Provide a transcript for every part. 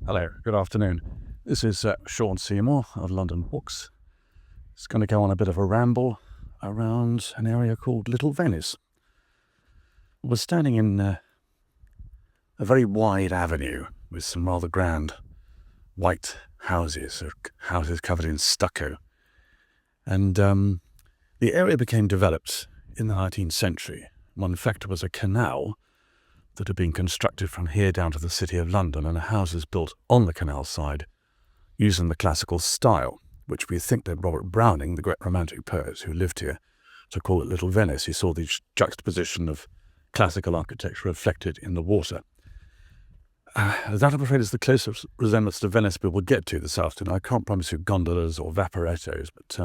Hello, good afternoon. This is Shaughan Seymour of London Books. It's going to go on a bit of a ramble around an area called Little Venice. We're standing in a very wide avenue with some rather grand white houses covered in stucco. And the area became developed in the 19th century. One factor was a canal that had been constructed from here down to the City of London, and houses built on the canal side using the classical style, which we think that Robert Browning, the great romantic poet who lived here, to call it Little Venice. He saw the juxtaposition of classical architecture reflected in the water. That, I'm afraid, is the closest resemblance to Venice we will get to this afternoon. I can't promise you gondolas or vaporettos, but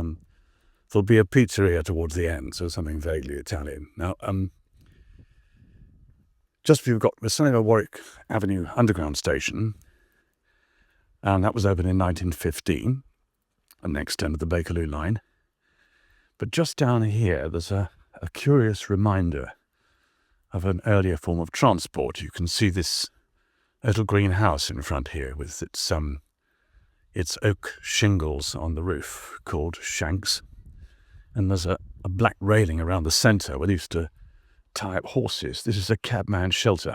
there'll be a pizzeria towards the end, so something vaguely Italian. Now, just before we're standing at Warwick Avenue Underground Station, and that was opened in 1915, and the next end of the Bakerloo line. But just down here, there's a curious reminder of an earlier form of transport. You can see this little green house in front here with its oak shingles on the roof called shanks, and there's a black railing around the centre where they used to tie up horses. This is a cabman shelter.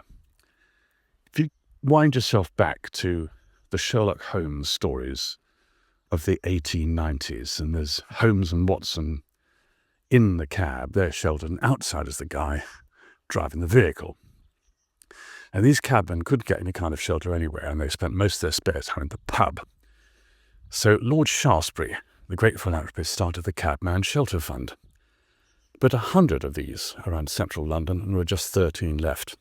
If you wind yourself back to the Sherlock Holmes stories of the 1890s, and there's Holmes and Watson in the cab, they're sheltered, and outside is the guy driving the vehicle. And these cabmen couldn't get any kind of shelter anywhere, and they spent most of their spare time in the pub. So Lord Shaftesbury, the great philanthropist, started the Cabman Shelter Fund. But 100 of these around central London, and there were just 13 left.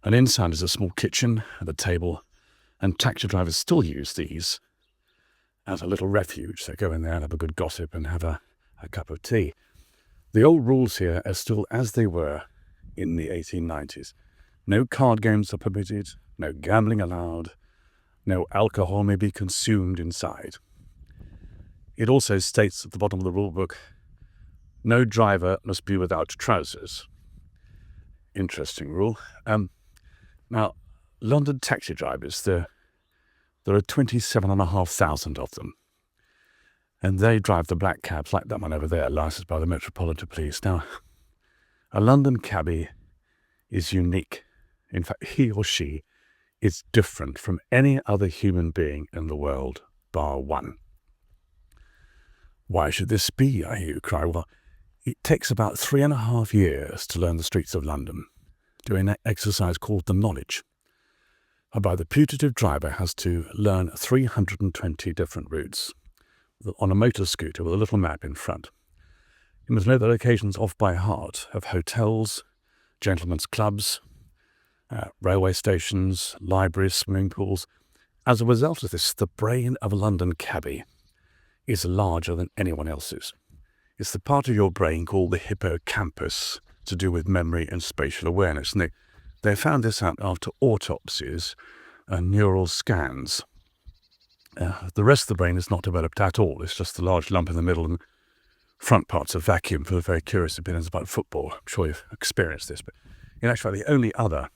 And inside is a small kitchen and a table, and taxi drivers still use these as a little refuge. They go in there and have a good gossip and have a cup of tea. The old rules here are still as they were in the 1890s. No card games are permitted, no gambling allowed, no alcohol may be consumed inside. It also states at the bottom of the rule book, no driver must be without trousers. Interesting rule. Now, London taxi drivers, there are 27,500 of them. And they drive the black cabs like that one over there, licensed by the Metropolitan Police. Now, a London cabbie is unique. In fact, he or she is different from any other human being in the world, bar one. Why should this be, I hear you cry? Well, it takes about 3.5 years to learn the streets of London, doing an exercise called the knowledge, whereby the putative driver has to learn 320 different routes on a motor scooter with a little map in front. You must know the locations off by heart of hotels, gentlemen's clubs, railway stations, libraries, swimming pools. As a result of this, the brain of a London cabbie is larger than anyone else's. It's the part of your brain called the hippocampus, to do with memory and spatial awareness. And they found this out after autopsies and neural scans. The rest of the brain is not developed at all. It's just the large lump in the middle, and front parts of vacuum for the very curious opinions about football. I'm sure you've experienced this, but in actual fact, the only other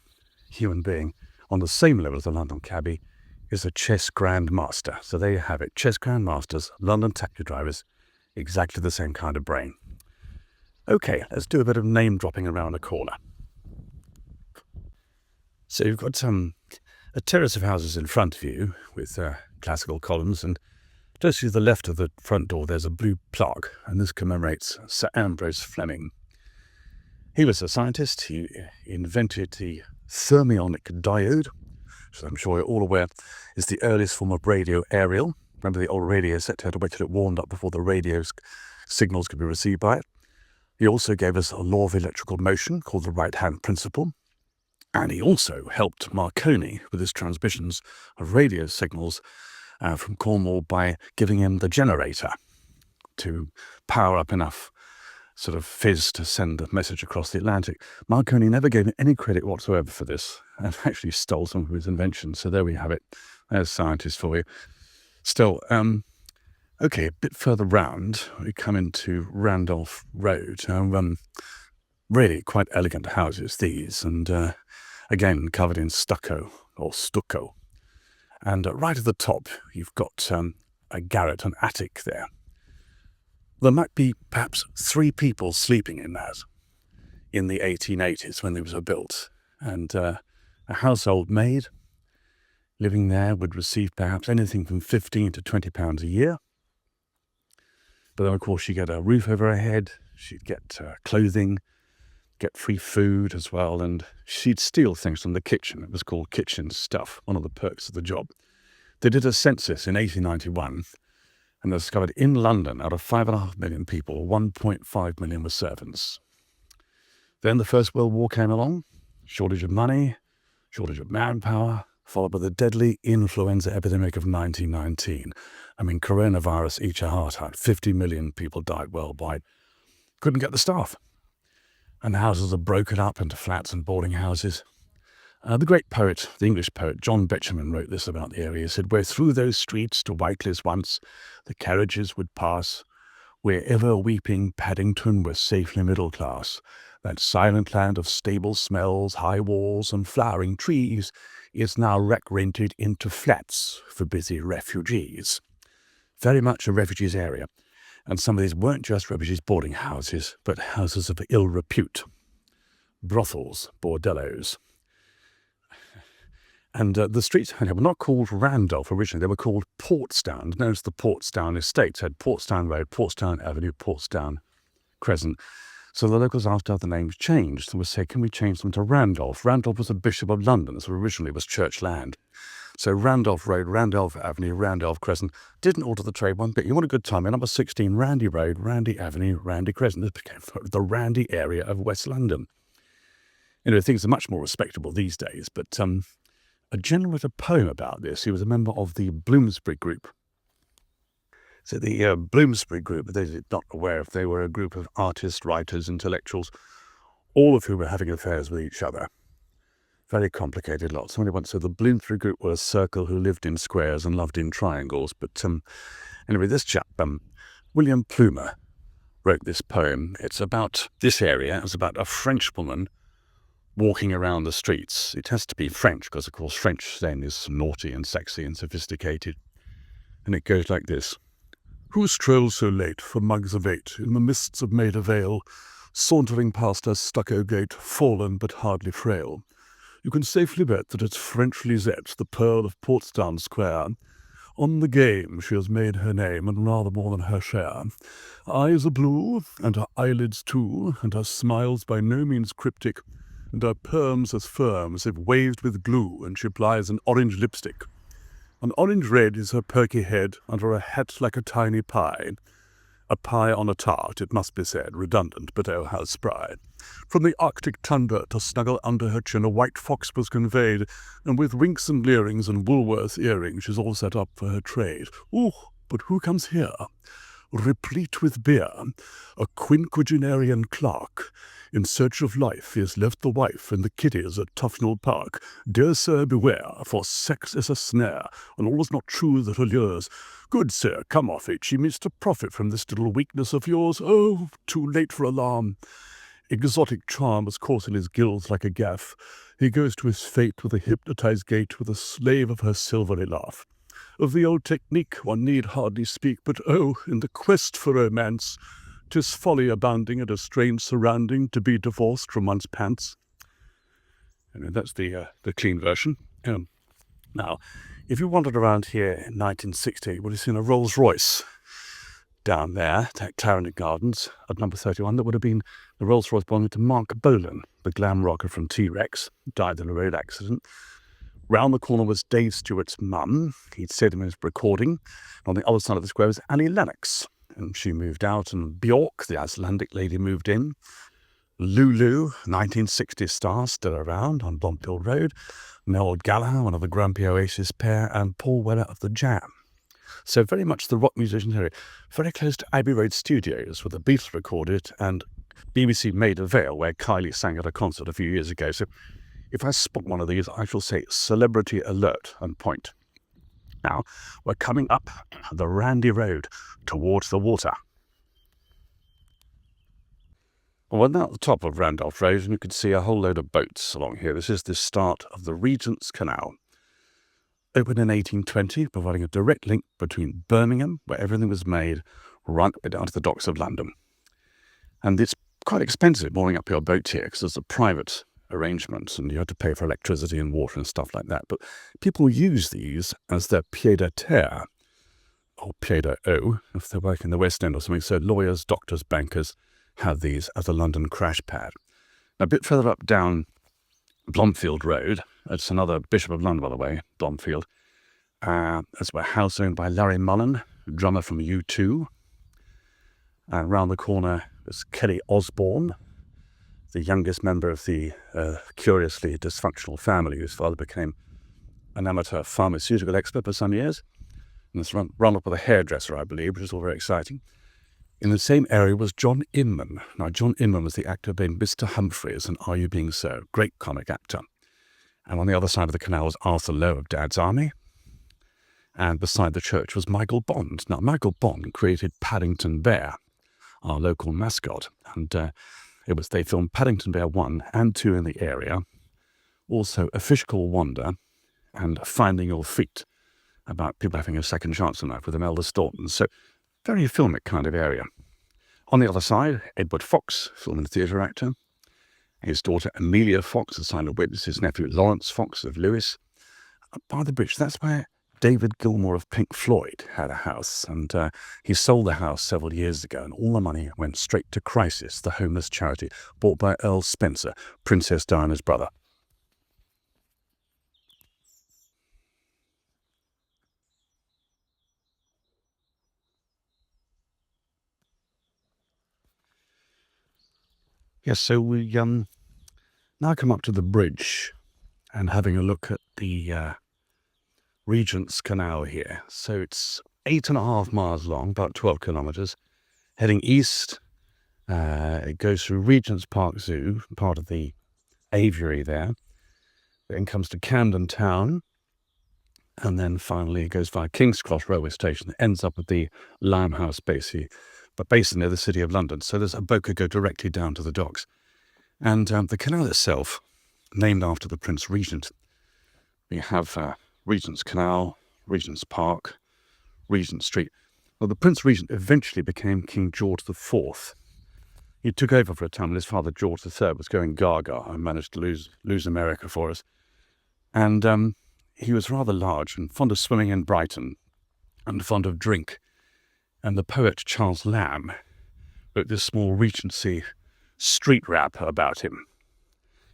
human being on the same level as the London cabbie is a chess grandmaster. So there you have it. Chess grandmasters, London taxi drivers, exactly the same kind of brain. Okay, let's do a bit of name dropping around the corner. So you've got a terrace of houses in front of you with classical columns, and just to the left of the front door there's a blue plaque, and this commemorates Sir Ambrose Fleming. He was a scientist. He invented the thermionic diode, which I'm sure you're all aware is the earliest form of radio aerial. Remember the old radio set had to wait till it warmed up before the radio signals could be received by it. He also gave us a law of electrical motion called the right-hand principle. And he also helped Marconi with his transmissions of radio signals from Cornwall by giving him the generator to power up enough sort of fizz to send a message across the Atlantic. Marconi never gave him any credit whatsoever for this, and actually stole some of his inventions. So there we have it. There's scientists for you. Still, okay, a bit further round, we come into Randolph Road. Really quite elegant houses, these, and again, covered in stucco, or stucco. And right at the top, you've got a garret, an attic there. There might be perhaps 3 people sleeping in that in the 1880s when these were built. And a household maid living there would receive perhaps anything from £15 to £20 a year. But then, of course, she'd get a roof over her head, she'd get clothing, get free food as well, and she'd steal things from the kitchen. It was called kitchen stuff, one of the perks of the job. They did a census in 1891, and they discovered in London, out of 5.5 million people, 1.5 million were servants. Then the First World War came along, shortage of money, shortage of manpower, followed by the deadly influenza epidemic of 1919. I mean, coronavirus, each a heart attack, 50 million people died worldwide. Couldn't get the staff. And the houses are broken up into flats and boarding houses. The great poet, the English poet, John Betjeman, wrote this about the area. He said, "Where through those streets to Whiteley's once the carriages would pass, wherever weeping Paddington was safely middle class, that silent land of stable smells, high walls and flowering trees is now wreck-rented into flats for busy refugees." Very much a refugees area. And some of these weren't just refugees boarding houses, but houses of ill repute. Brothels, bordellos. And the streets were not called Randolph originally, they were called Portsdown. Known as the Portsdown Estates, had Portsdown Road, Portsdown Avenue, Portsdown Crescent. So the locals asked how the names changed and would say, can we change them to Randolph? Randolph was a bishop of London, so originally was church land. So Randolph Road, Randolph Avenue, Randolph Crescent, didn't alter the trade one bit. You want a good time, number 16, Randy Road, Randy Avenue, Randy Crescent. This became the Randy area of West London. You know, things are much more respectable these days, but a gentleman wrote a poem about this. He was a member of the Bloomsbury Group. So the Bloomsbury Group, those not aware if they were a group of artists, writers, intellectuals, all of whom were having affairs with each other. Very complicated lot. Somebody once said the Bloomsbury Group were a circle who lived in squares and loved in triangles. But anyway, this chap, William Plumer, wrote this poem. It's about this area. It's about a Frenchwoman walking around the streets. It has to be French because, of course, French then is naughty and sexy and sophisticated. And it goes like this. Who strolls so late for mugs of 8 in the mists of Maida Vale, sauntering past her stucco gate, fallen but hardly frail? You can safely bet that it's French Lisette, the pearl of Portsdown Square. On the game she has made her name, and rather more than her share. Eyes are blue, and her eyelids too, and her smile's by no means cryptic, and her perms as firm as if waved with glue, and she applies an orange lipstick. An orange red is her perky head, under a hat like a tiny pie. A pie on a tart, it must be said, redundant, but oh, how spry. From the Arctic tundra to snuggle under her chin a white fox was conveyed, and with winks and leerings and Woolworth earrings she's all set up for her trade. Ooh, but who comes here? Replete with beer, a quinquagenarian clerk. In search of life he has left the wife and the kiddies at Tufnell Park. Dear sir, beware, for sex is a snare, and all is not true that allures. Good sir, come off it, she means to profit from this little weakness of yours. Oh, too late for alarm. Exotic charm has caught in his gills like a gaff. He goes to his fate with a hypnotized gait, with a slave of her silvery laugh. Of the old technique one need hardly speak, but oh, in the quest for romance, 'tis folly abounding at a strange surrounding to be divorced from one's pants. And that's the clean version. Now, if you wandered around here in 1960, you would have seen a Rolls Royce down there at Clarendon Gardens at number 31. That would have been the Rolls Royce belonging to Mark Bolan, the glam rocker from T-Rex, died in a road accident. Round the corner was Dave Stewart's mum. He'd said him in his recording. On the other side of the square was Annie Lennox, and she moved out, and Bjork, the Icelandic lady, moved in. Lulu, 1960s star, still around on Bomphill Road. Noel Gallagher, one of the grumpy Oasis pair, and Paul Weller of the Jam. So very much the rock musician area. Very close to Abbey Road Studios, where the Beatles recorded, and BBC Maida Vale, where Kylie sang at a concert a few years ago. So if I spot one of these, I shall say celebrity alert and point. Now, we're coming up the Randy Road towards the water. Well, we're now at the top of Randolph Road, and you can see a whole load of boats along here. This is the start of the Regent's Canal. opened in 1820, providing a direct link between Birmingham, where everything was made, right down to the docks of London. And it's quite expensive mooring up your boat here because it's a private arrangement and you had to pay for electricity and water and stuff like that. But people use these as their pied à terre, or pied à eau, if they work in the West End or something. So lawyers, doctors, bankers have these as a London crash pad. Now, a bit further up down Blomfield Road, it's another Bishop of London, by the way, Blomfield. That's a house owned by Larry Mullen, drummer from U2. And round the corner is Kelly Osborne, the youngest member of the curiously dysfunctional family whose father became an amateur pharmaceutical expert for some years. And it's run up with a hairdresser, I believe, which is all very exciting. In the same area was John Inman. Now, John Inman was the actor named Mr. Humphreys in Are You Being So? Great comic actor. And on the other side of the canal was Arthur Lowe of Dad's Army. And beside the church was Michael Bond. Now, Michael Bond created Paddington Bear, our local mascot. And they filmed Paddington Bear 1 and 2 in the area. Also, A Fish Called Wanda and Finding Your Feet, about people having a second chance in life with Imelda Staunton. So, very filmic kind of area. On the other side, Edward Fox, film and theatre actor. His daughter Amelia Fox, a silent witness. His nephew Lawrence Fox of Lewis. By the bridge, that's where David Gilmour of Pink Floyd had a house. And he sold the house several years ago, and all the money went straight to Crisis, the homeless charity, bought by Earl Spencer, Princess Diana's brother. Yes, so we now come up to the bridge and having a look at the Regent's Canal here. So it's 8.5 miles long, about 12 kilometres. Heading east, it goes through Regent's Park Zoo, part of the aviary there. Then comes to Camden Town. And then finally it goes via King's Cross railway station. It ends up at the Limehouse basin near the City of London. So there's a boat could go directly down to the docks. And the canal itself, named after the Prince Regent. We have Regent's Canal, Regent's Park, Regent Street. Well, the Prince Regent eventually became King George IV. He took over for a time when his father George III was going gaga and managed to lose America for us. And he was rather large and fond of swimming in Brighton and fond of drink. And the poet Charles Lamb wrote this small Regency street rap about him.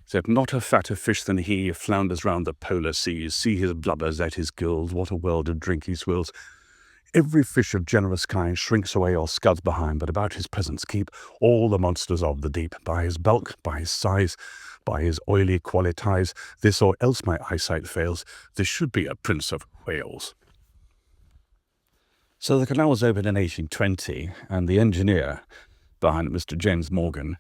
He said, "Not a fatter fish than he flounders round the polar seas. See his blubbers at his gills, what a world of drink he swills. Every fish of generous kind shrinks away or scuds behind, but about his presence keep all the monsters of the deep. By his bulk, by his size, by his oily qualities, this or else my eyesight fails. This should be a Prince of Wales." So the canal was opened in 1820, and the engineer behind it, Mr. James Morgan,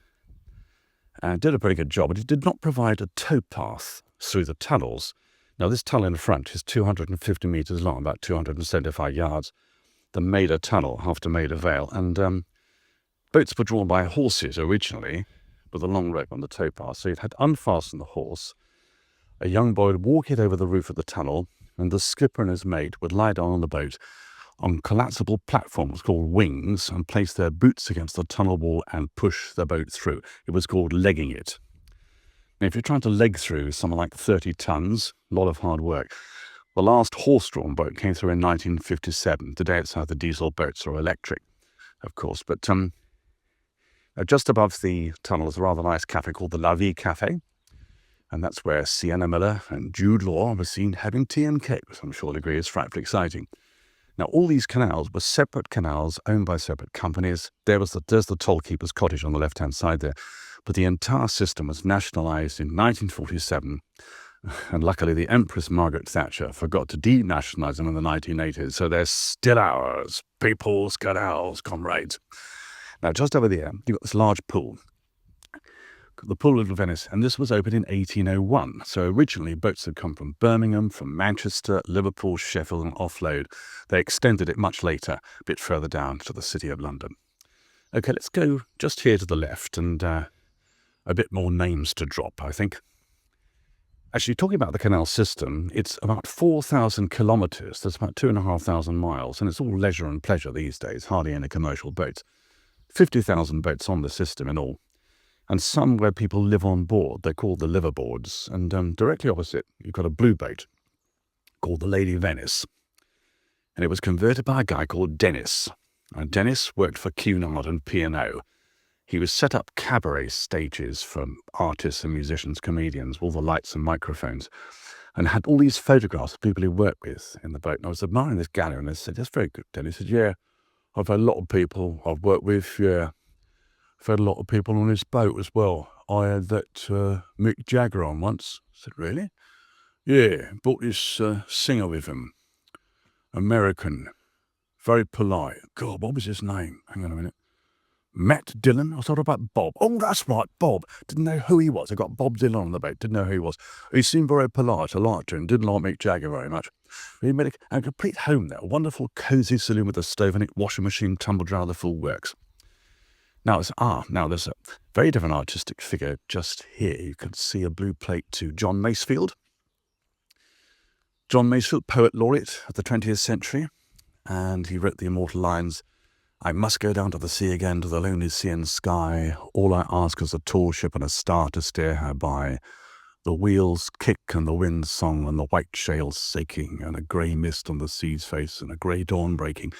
did a pretty good job, but he did not provide a towpath through the tunnels. Now, this tunnel in front is 250 metres long, about 275 yards, the Maida Tunnel after Maida Vale, and boats were drawn by horses originally with a long rope on the towpath, so you'd had to unfasten the horse. A young boy would walk it over the roof of the tunnel, and the skipper and his mate would lie down on the boat on collapsible platforms called wings and place their boots against the tunnel wall and push the boat through. It was called legging it. Now, if you're trying to leg through something like 30 tons, a lot of hard work. The last horse-drawn boat came through in 1957. Today it's either diesel boats or electric, of course. But just above the tunnel is a rather nice cafe called the La Vie Cafe. And that's where Sienna Miller and Jude Law were seen having tea and cake, which I'm sure you'll agree is frightfully exciting. Now, all these canals were separate canals owned by separate companies. There's the tollkeeper's cottage on the left-hand side there. But the entire system was nationalised in 1947. And luckily, the Empress Margaret Thatcher forgot to denationalise them in the 1980s. So they're still ours. People's canals, comrades. Now, just over there, you've got this large pool. The pool of Little Venice, and this was opened in 1801. So originally boats had come from Birmingham, from Manchester, Liverpool, Sheffield and offload. They extended it much later, a bit further down to the City of London. Okay, let's go just here to the left and a bit more names to drop, I think. Actually, talking about the canal system, it's about 4,000 kilometres. That's about 2,500 miles, and it's all leisure and pleasure these days, hardly any commercial boats. 50,000 boats on the system in all, and some where people live on board. They're called the liverboards, and directly opposite, you've got a blue boat called the Little Venice, and it was converted by a guy called Dennis. And Dennis worked for Cunard and P&O. He was set up cabaret stages for artists and musicians, comedians, all the lights and microphones, and had all these photographs of people he worked with in the boat. And I was admiring this gallery, and I said, "That's very good, Dennis." He said, "Yeah, I've had a lot of people I've worked with, yeah. I've had a lot of people on this boat as well. I had that Mick Jagger on once." I said, "Really?" "Yeah, brought this singer with him, American, very polite. God, what was his name? Hang on a minute. Matt Dillon? I thought about Bob. Oh, that's right, Bob. Didn't know who he was. I got Bob Dylan on the boat. Didn't know who he was. He seemed very polite. I liked him. Didn't like Mick Jagger very much. He made a complete home there. A wonderful, cosy saloon with a stove in it, washing machine, tumble dryer, the full works." Now there's a very different artistic figure just here. You can see a blue plate to John Masefield. John Masefield, poet laureate of the 20th century, and he wrote the immortal lines, "I must go down to the sea again, to the lonely sea and sky. All I ask is a tall ship and a star to steer her by. The wheels kick and the wind's song and the white sails shaking and a grey mist on the sea's face and a grey dawn breaking."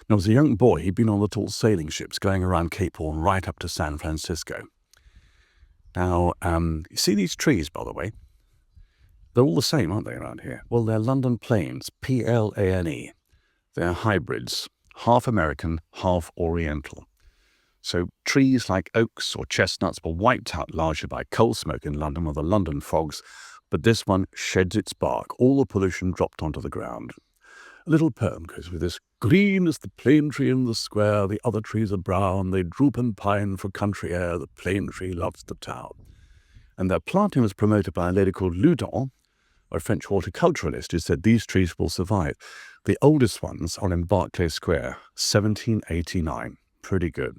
Now, as a young boy, he'd been on the tall sailing ships going around Cape Horn right up to San Francisco. Now, you see these trees, by the way? They're all the same, aren't they, around here? Well, they're London planes, Plane. They're hybrids, half American, half Oriental. So trees like oaks or chestnuts were wiped out largely by coal smoke in London or the London fogs, but this one sheds its bark. All the pollution dropped onto the ground. A little poem goes with this. "Green is the plane tree in the square, the other trees are brown, they droop and pine for country air, the plane tree loves the town." And their planting was promoted by a lady called Loudon, a French horticulturalist, who said these trees will survive. The oldest ones are in Berkeley Square, 1789. Pretty good.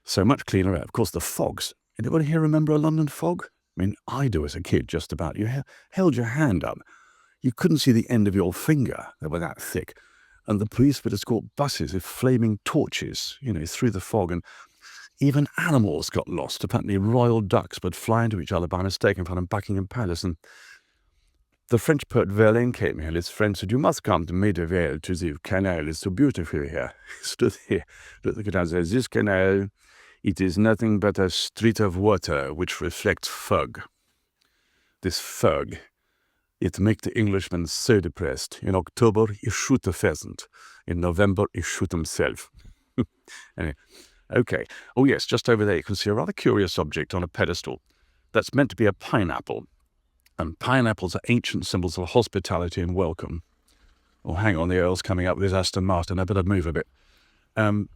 So much cleaner air. Of course, the fogs. Anybody here remember a London fog? I mean, I do as a kid, just about. You held your hand up. You couldn't see the end of your finger. They were that thick. And the police would escort buses with flaming torches, through the fog. And even animals got lost. Apparently, royal ducks would fly into each other by mistake in front of Buckingham Palace. And the French poet Verlaine came here, and his friend said, "You must come to Maida to the canal. It's so beautiful here." He stood here, looked at the canal and said, "This canal, it is nothing but a street of water which reflects fog. This fog, it makes the Englishman so depressed. In October, he shoot a pheasant. In November, he shoot himself." Anyway, okay. Oh yes, just over there you can see a rather curious object on a pedestal. That's meant to be a pineapple. And pineapples are ancient symbols of hospitality and welcome. Oh, hang on, the Earl's coming up with his Aston Martin. I better move a bit. And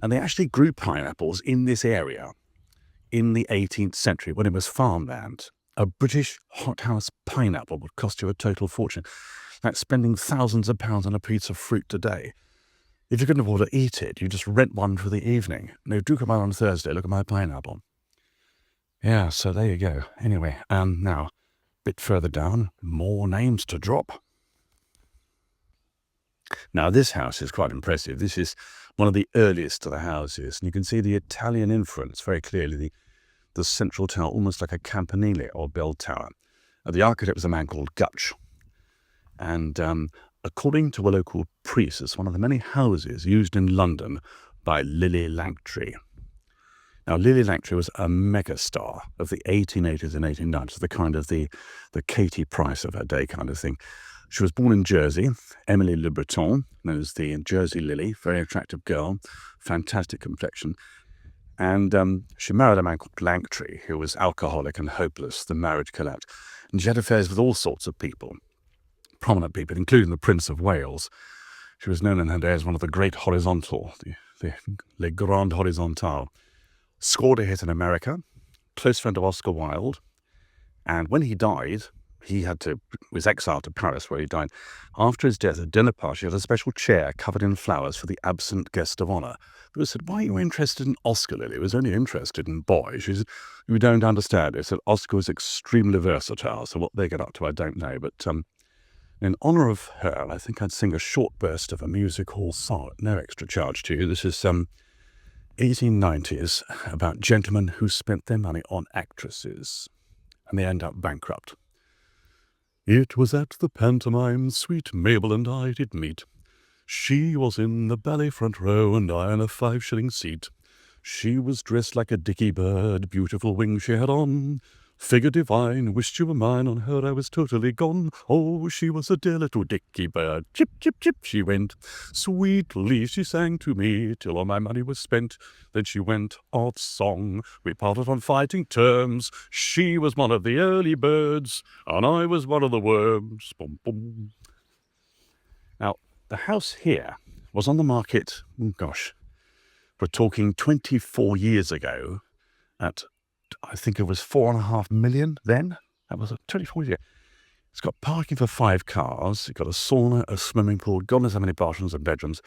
they actually grew pineapples in this area in the 18th century when it was farmland. A British hothouse pineapple would cost you a total fortune. That's spending thousands of pounds on a piece of fruit today. If you couldn't afford to eat it, you just rent one for the evening. No, do come out on Thursday, look at my pineapple. Yeah, so there you go. Anyway, now, a bit further down, more names to drop. Now, this house is quite impressive. This is one of the earliest of the houses, and you can see the Italian influence very clearly. The central tower, almost like a campanile or bell tower. The architect was a man called Gutch. And according to a local priest, it's one of the many houses used in London by Lily Langtry. Now, Lily Langtry was a megastar of the 1880s and 1890s, the kind of the Katie Price of her day kind of thing. She was born in Jersey, Emily Le Breton, known as the Jersey Lily, very attractive girl, fantastic complexion. And she married a man called Langtry, who was alcoholic and hopeless. The marriage collapsed. And she had affairs with all sorts of people, prominent people, including the Prince of Wales. She was known in her day as one of the great horizontal, the Les Grandes Horizontales. Scored a hit in America, close friend of Oscar Wilde. And when he died, he was exiled to Paris, where he died. After his death, at a dinner party, he had a special chair covered in flowers for the absent guest of honour. People said, "Why are you interested in Oscar, Lily? He was only interested in boys." She said, "You don't understand." He said, "Oscar was extremely versatile." So what they get up to, I don't know. But in honour of her, I think I'd sing a short burst of a music hall song at no extra charge to you. This is 1890s, about gentlemen who spent their money on actresses, and they end up bankrupt. It was at the pantomime sweet Mabel and I did meet. She was in the ballet front row, and I in a 5-shilling seat. She was dressed like a dicky bird, beautiful wings she had on. Figure divine, wished you were mine, on her I was totally gone. Oh, she was a dear little dicky bird, chip, chip, chip, she went. Sweetly she sang to me, till all my money was spent. Then she went off song, we parted on fighting terms. She was one of the early birds, and I was one of the worms. Boom, boom. Now, the house here was on the market, we're talking 24 years ago, at, I think it was 4.5 million then. That was 24 years ago. It's got parking for 5 cars. It's got a sauna, a swimming pool, God knows how many bathrooms and bedrooms.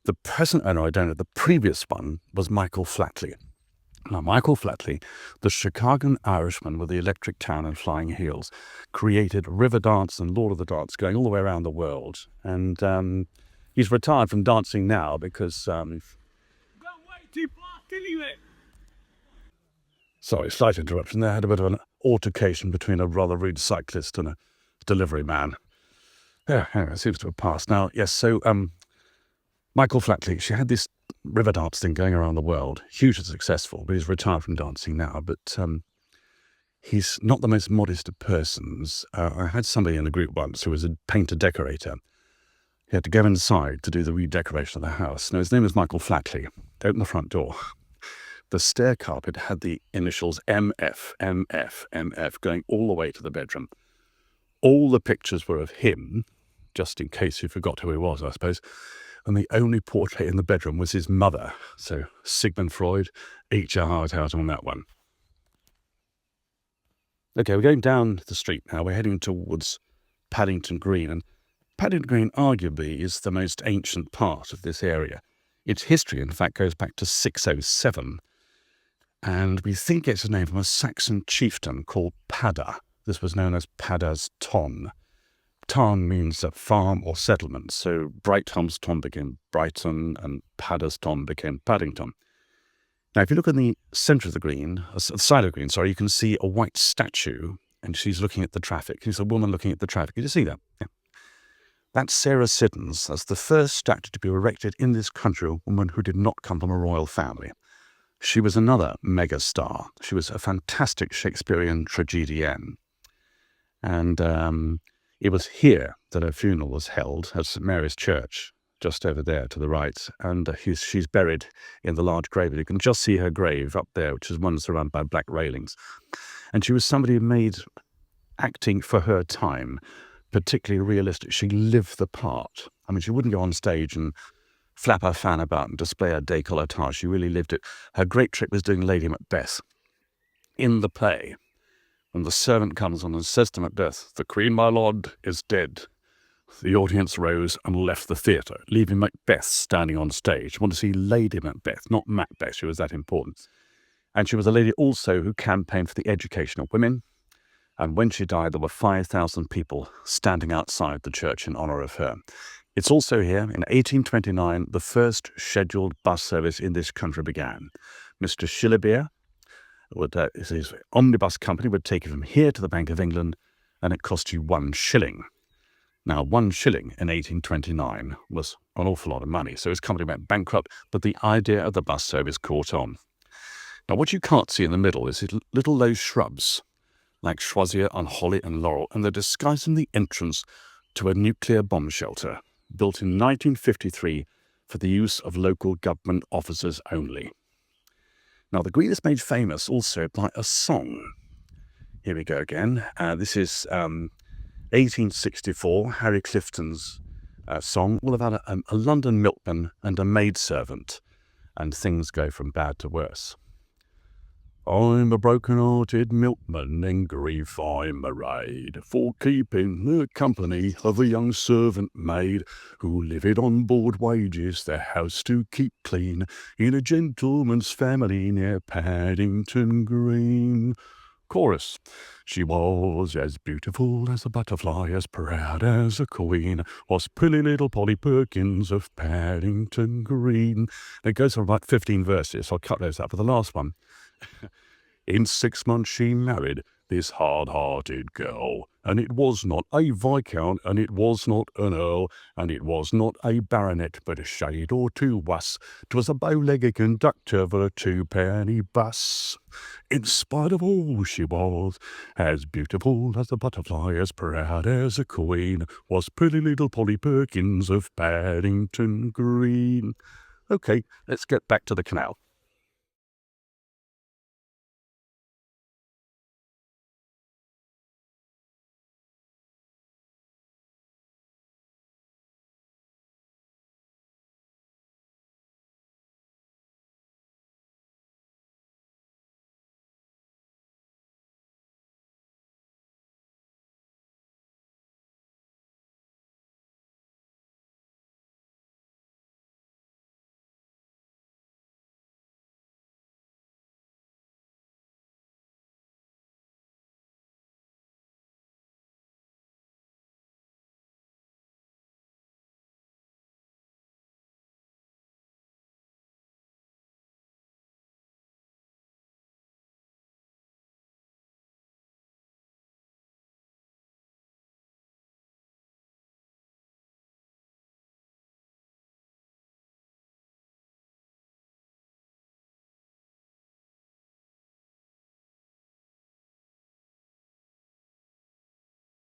The present owner, I don't know, the previous one was Michael Flatley. Now, Michael Flatley, the Chicagoan Irishman with the electric tan and flying heels, created Riverdance and Lord of the Dance, going all the way around the world. And he's retired from dancing now because... Sorry, slight interruption there. I had a bit of an altercation between a rather rude cyclist and a delivery man. Yeah, anyway, it seems to have passed. Now, yes, so Michael Flatley, she had this river dance thing going around the world, hugely successful, but he's retired from dancing now. But he's not the most modest of persons. I had somebody in the group once who was a painter decorator. He had to go inside to do the redecoration of the house. Now, his name is Michael Flatley. They opened the front door. The stair carpet had the initials MF, MF, MF going all the way to the bedroom. All the pictures were of him, just in case you forgot who he was, I suppose. And the only portrait in the bedroom was his mother. So Sigmund Freud, eat your heart out on that one. Okay, we're going down the street now. We're heading towards Paddington Green. And Paddington Green arguably is the most ancient part of this area. Its history, in fact, goes back to 607. And we think it's a name from a Saxon chieftain called Padda. This was known as Padda's Ton. Ton means a farm or settlement, so Brighthelm's Ton became Brighton and Padda's Ton became Paddington. Now, if you look in the centre of the green, the side of the green, you can see a white statue, and she's looking at the traffic. She's a woman looking at the traffic. Can you see that? Yeah. That's Sarah Siddons. That's the first statue to be erected in this country, a woman who did not come from a royal family. She was another megastar. She was a fantastic Shakespearean tragedienne. And it was here that her funeral was held at St. Mary's Church, just over there to the right. And she's buried in the large grave. You can just see her grave up there, which is one surrounded by black railings. And she was somebody who made acting for her time particularly realistic. She lived the part. I mean, she wouldn't go on stage and flap her fan about and display her décolletage. She really lived it. Her great trick was doing Lady Macbeth. In the play, when the servant comes on and says to Macbeth, "The Queen, my lord, is dead," the audience rose and left the theatre, leaving Macbeth standing on stage. I want to see Lady Macbeth, not Macbeth. She was that important. And she was a lady also who campaigned for the education of women. And when she died, there were 5,000 people standing outside the church in honour of her. It's also here, in 1829, the first scheduled bus service in this country began. Mr. Schillebeer, his omnibus company, would take you from here to the Bank of England, and it cost you 1 shilling. Now, 1 shilling in 1829 was an awful lot of money, so his company went bankrupt, but the idea of the bus service caught on. Now, what you can't see in the middle is little low shrubs, like schwazzier and holly and laurel, and they're disguising the entrance to a nuclear bomb shelter, built in 1953 for the use of local government officers only. Now, the green is made famous also by a song. Here we go again. This is 1864, Harry Clifton's song, all about a London milkman and a maidservant, and things go from bad to worse. I'm a broken-hearted milkman, in grief I'm arrayed, for keeping the company of a young servant maid, who lived on board wages, their house to keep clean, in a gentleman's family near Paddington Green. Chorus. She was as beautiful as a butterfly, as proud as a queen, was pretty little Polly Perkins of Paddington Green. It goes for about 15 verses, so I'll cut those out for the last one. In 6 months she married this hard-hearted girl, and it was not a viscount, and it was not an earl, and it was not a baronet, but a shade or two worse. 'Twas a bow-legged conductor for a two-penny bus. In spite of all she was as beautiful as a butterfly, as proud as a queen, was pretty little Polly Perkins of Paddington Green. Okay, let's get back to the canal.